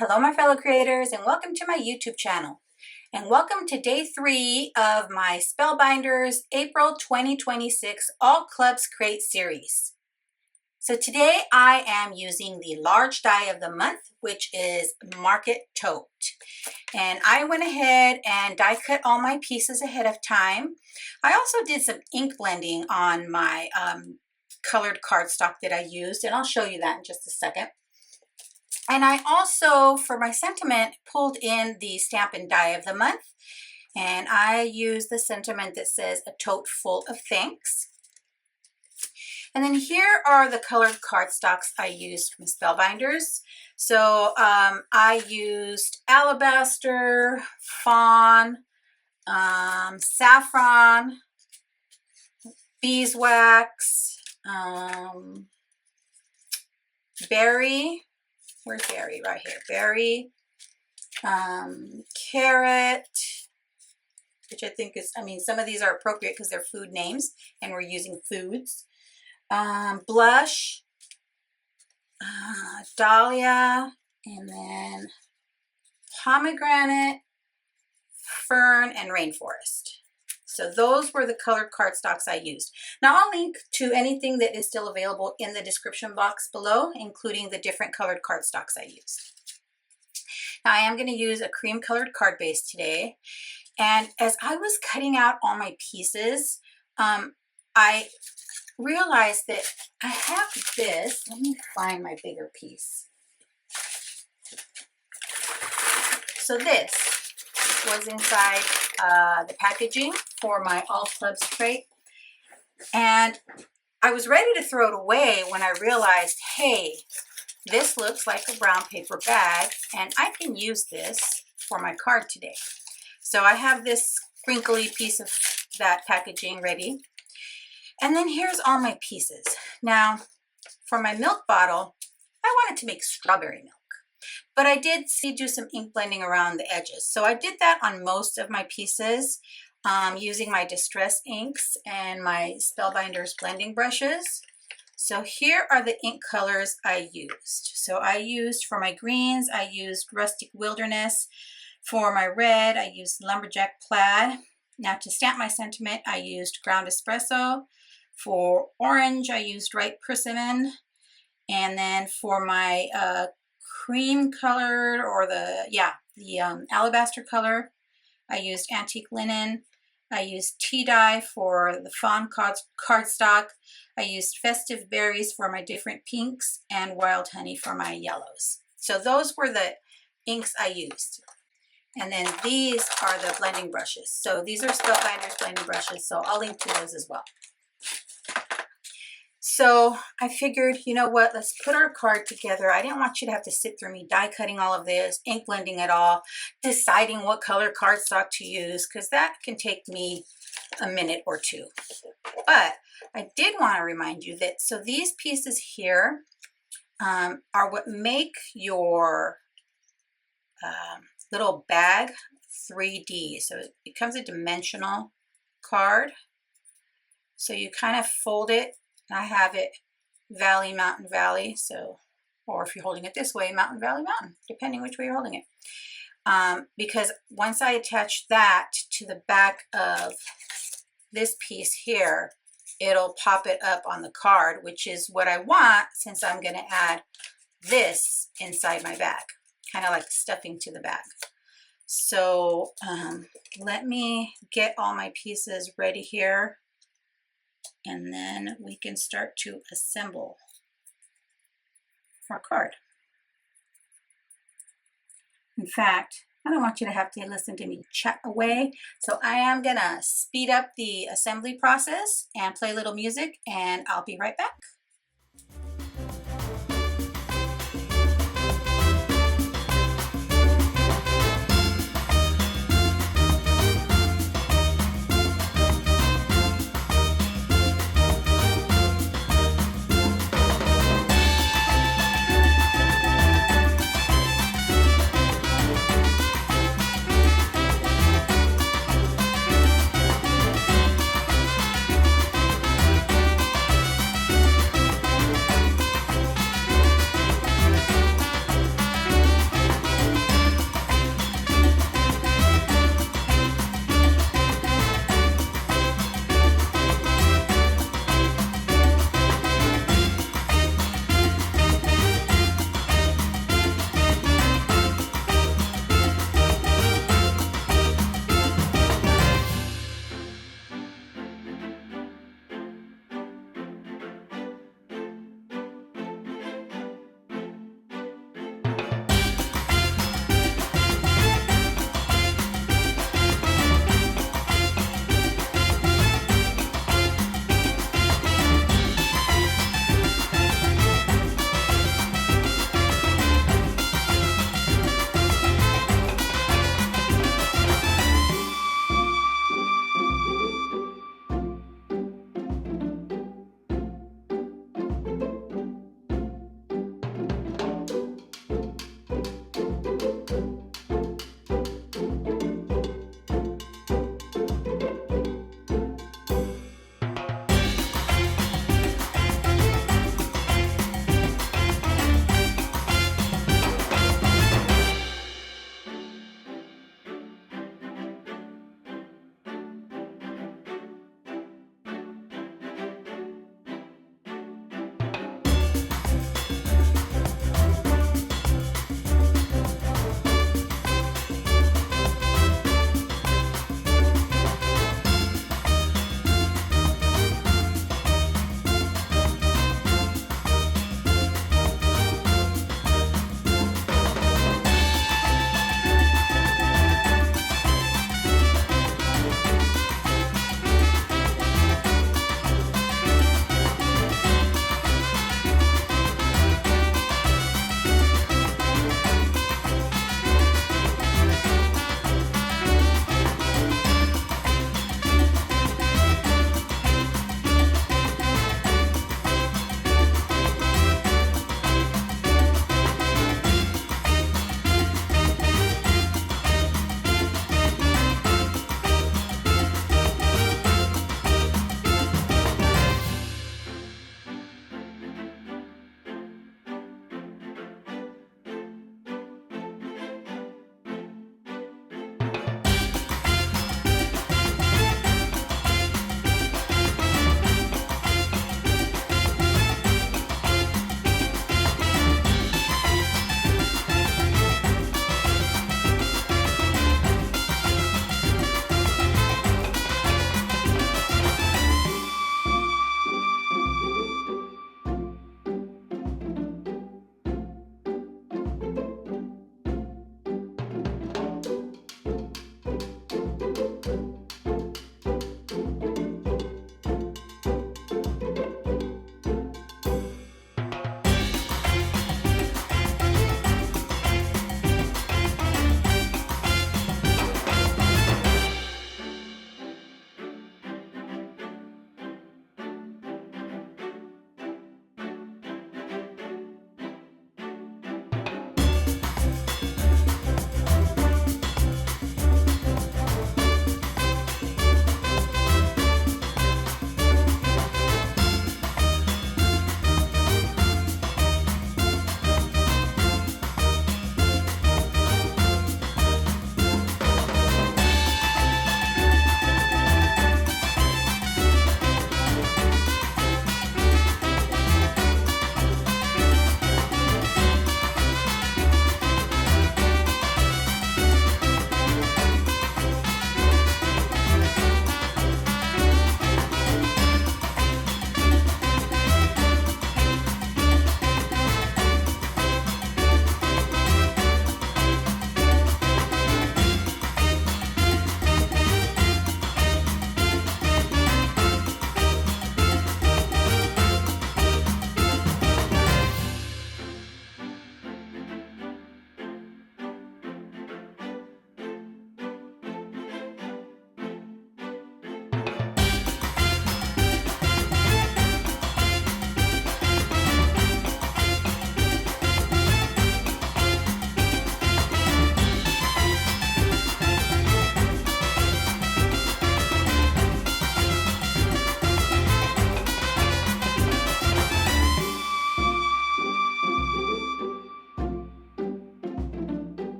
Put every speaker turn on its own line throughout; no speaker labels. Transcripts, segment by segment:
Hello my fellow creators and welcome to my YouTube channel. And welcome to day 3 of my Spellbinders April 2026 All Clubs Create series. So today I am using the large die of the month, which is Market Tote. And I went ahead and die cut all my pieces ahead of time. I also did some ink blending on my colored cardstock that I used, and I'll show you that in just a second. And I also, for my sentiment, pulled in the Stampin' Die of the month. And I used the sentiment that says, "A tote full of thanks." And then here are the colored cardstocks I used from Spellbinders. So I used Alabaster, Fawn, Saffron, Beeswax, Berry. Where's berry? Right here. Berry, carrot, which I think is, some of these are appropriate because they're food names and we're using foods. Blush, Dahlia, and then Pomegranate, Fern, and Rainforest. So those were the colored cardstocks I used. Now I'll link to anything that is still available in the description box below, including the different colored cardstocks I used. Now I am going to use a cream colored card base today. And as I was cutting out all my pieces, I realized that I have this. Let me find my bigger piece. So this was inside the packaging for my All Clubs crate, and I was ready to throw it away when I realized, hey, this looks like a brown paper bag and I can use this for my card today. So I have this crinkly piece of that packaging ready, and then here's all my pieces. Now for my milk bottle, I wanted to make strawberry milk, but I did do some ink blending around the edges. So I did that on most of my pieces using my Distress inks and my Spellbinders blending brushes. So here are the ink colors I used. So I used, for my greens, I used Rustic Wilderness. For my red, I used Lumberjack Plaid. Now to stamp my sentiment, I used Ground Espresso. For orange, I used Ripe Persimmon. And then for my cream colored, or the alabaster color, I used Antique Linen. I used Tea Dye for the Fawn cardstock. I used Festive Berries for my different pinks, and Wild Honey for my yellows. So those were the inks I used. And then these are the blending brushes. So these are Spellbinders blending brushes, so I'll link to those as well. So I figured, you know what, let's put our card together. I didn't want you to have to sit through me die cutting all of this, ink blending it all, deciding what color cardstock to use, because that can take me a minute or two. But I did want to remind you that, so these pieces here are what make your little bag 3D. So it becomes a dimensional card. So you kind of fold it. I have it valley, mountain, valley, so, or if you're holding it this way, mountain, valley, mountain, depending which way you're holding it. Because once I attach that to the back of this piece here, it'll pop it up on the card, which is what I want since I'm going to add this inside my bag, kind of like stuffing to the bag. So let me get all my pieces ready here, and then we can start to assemble our card. In fact, I don't want you to have to listen to me chat away, so I am gonna speed up the assembly process and play a little music, and I'll be right back.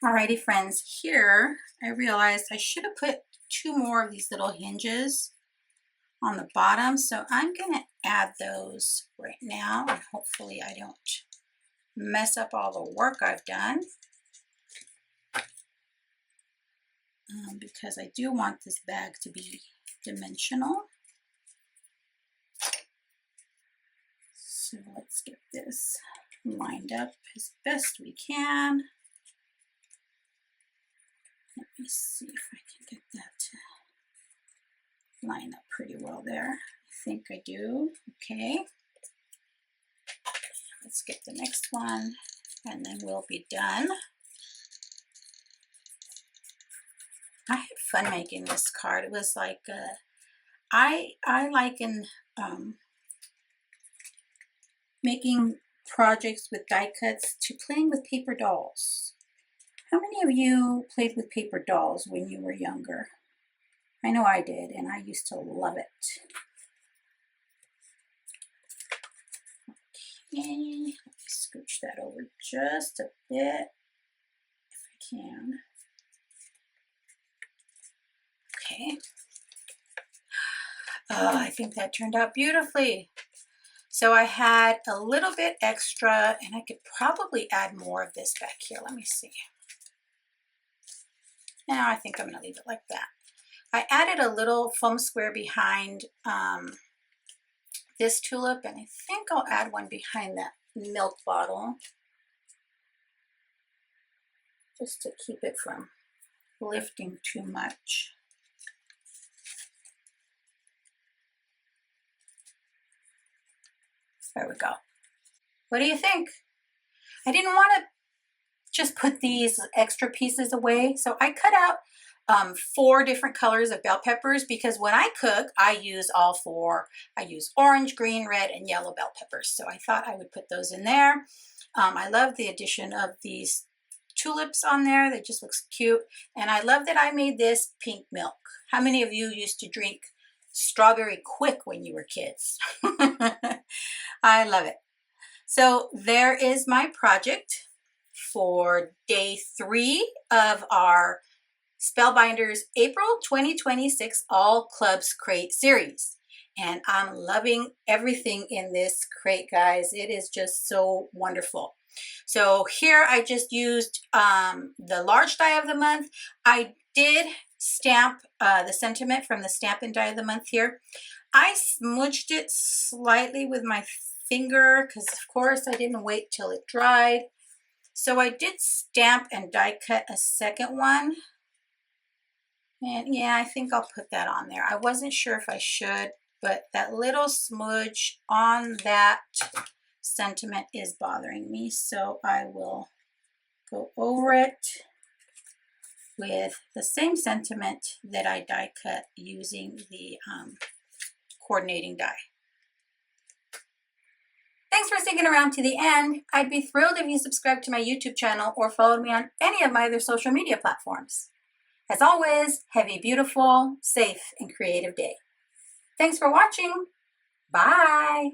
Alrighty friends, here I realized I should have put 2 more of these little hinges on the bottom, so I'm going to add those right now, and hopefully I don't mess up all the work I've done, because I do want this bag to be dimensional. So let's get this lined up as best we can. Let me see if I can get that to line up pretty well there. I think I do. Okay. Let's get the next one and then we'll be done. I had fun making this card. It was like, I liken making projects with die cuts to playing with paper dolls. How many of you played with paper dolls when you were younger? I know I did, and I used to love it. Okay, let me scooch that over just a bit, if I can. Okay. Oh, I think that turned out beautifully. So I had a little bit extra, and I could probably add more of this back here. Let me see. Now I think I'm going to leave it like that. I added a little foam square behind this tulip, and I think I'll add one behind that milk bottle, just to keep it from lifting too much. There we go. What do you think? I didn't want to just put these extra pieces away, so I cut out 4 different colors of bell peppers, because when I cook, I use all 4. I use orange, green, red, and yellow bell peppers, so I thought I would put those in there. I love the addition of these tulips on there. They just looks cute, and I love that I made this pink milk. How many of you used to drink strawberry quick when you were kids? I love it. So there is my project for day 3 of our Spellbinders April 2026 All Clubs Crate series. And I'm loving everything in this crate, guys. It is just so wonderful. So here I just used the large die of the month. I did stamp the sentiment from the Stampin' Die of the Month here. I smudged it slightly with my finger because, of course, I didn't wait till it dried. So I did stamp and die cut a second one. And yeah, I think I'll put that on there. I wasn't sure if I should, but that little smudge on that sentiment is bothering me. So I will go over it with the same sentiment that I die cut using the coordinating die. Thanks for sticking around to the end. I'd be thrilled if you subscribe to my YouTube channel or followed me on any of my other social media platforms. As always, have a beautiful, safe, and creative day. Thanks for watching. Bye.